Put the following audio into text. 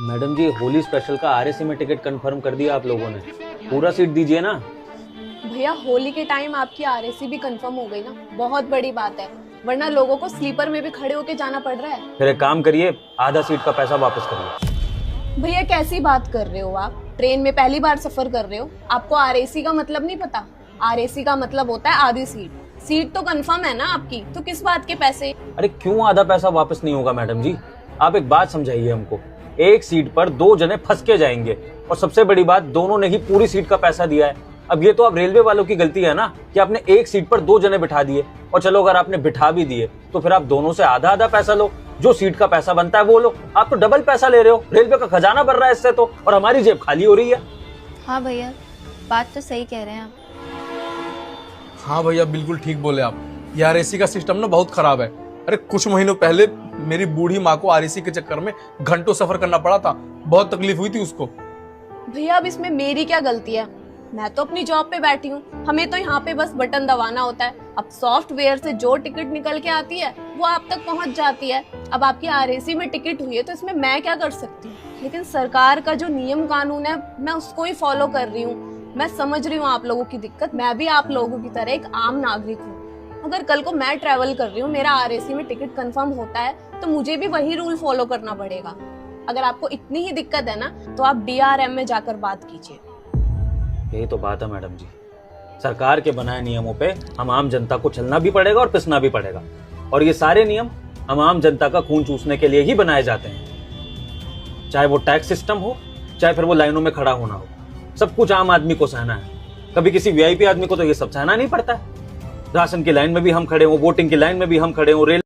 Madam जी, Holi special का RAC में ticket confirm कर दिया आप लोगों ने। पूरा सीट दीजिए ना। भैया होली के टाइम आपकी आरएसी भी कंफर्म हो गई ना, बहुत बड़ी बात है। वरना लोगों को स्लीपर में भी खड़े होके जाना पड़ रहा है। फिर एक काम करिए, आधा सीट का पैसा वापस करिए। भैया कैसी बात कर रहे हो आप? ट्रेन में पहली बार सफर कर रहे हो, आपको आरएसी का मतलब नहीं पता? आरएसी का मतलब होता है आधी सीट। सीट तो कंफर्म है ना आपकी, तो किस बात के पैसे? अरे क्यों आधा पैसा वापस नहीं होगा मैडम जी? आप एक बात समझाइए हमको। एक सीट पर दो जने फंस के जाएंगे, और सबसे बड़ी बात, दोनों ने ही पूरी सीट का पैसा दिया है। अब ये तो अब रेलवे वालों की गलती है ना कि आपने एक सीट पर दो जने बिठा दिए। और चलो अगर आपने बिठा भी दिए तो फिर आप दोनों से आधा आधा पैसा लो, जो सीट का पैसा बनता है वो लो। आप तो डबल पैसा ले रहे हो, रेलवे का खजाना भर रहा है इससे तो, और हमारी जेब खाली हो रही है। हाँ भैया, बात तो सही कह रहे हैं आप। हाँ भैया, बिल्कुल ठीक बोले आप। ये आरएसी का सिस्टम ना बहुत खराब है। अरे कुछ महीनों पहले मेरी बूढ़ी माँ को आरएसी के चक्कर में घंटों सफर करना पड़ा था। बहुत तकलीफ हुई थी उसको। भैया अब इसमें मेरी क्या गलती है? मैं तो अपनी जॉब पे बैठी हूँ, हमें तो यहाँ पे बस बटन दबाना होता है। अब सॉफ्टवेयर से जो टिकट निकल के आती है वो आप तक पहुँच जाती है। अब आपकी आरएसी में टिकट हुई है तो इसमें मैं क्या कर सकती हूँ? लेकिन सरकार का जो नियम कानून है मैं उसको ही फॉलो कर रही हूँ। मैं समझ रही हूँ आप लोगों की दिक्कत, मैं भी आप लोगों की तरह एक आम नागरिक हूँ। अगर कल को मैं ट्रेवल कर रही हूँ, मेरा आरएसी में टिकट कंफर्म होता है, तो मुझे भी वही रूल फॉलो करना पड़ेगा। अगर आपको इतनी ही दिक्कत है ना, तो आप डीआरएम में जाकर बात कीजिए। यही तो बात है मैडम जी, सरकार के बनाए नियमों पे हम आम जनता को चलना भी पड़ेगा और पिसना भी पड़ेगा। और ये सारे नियम हम आम जनता का खून चूसने के लिए ही बनाए जाते हैं। चाहे वो टैक्स सिस्टम हो, चाहे फिर वो लाइनों में खड़ा होना हो, सब कुछ आम आदमी को सहना है। कभी किसी वीआईपी आदमी को तो ये सब सहना नहीं पड़ता है। राशन की लाइन में भी हम खड़े हों, वोटिंग की लाइन में भी हम खड़े हों, रेल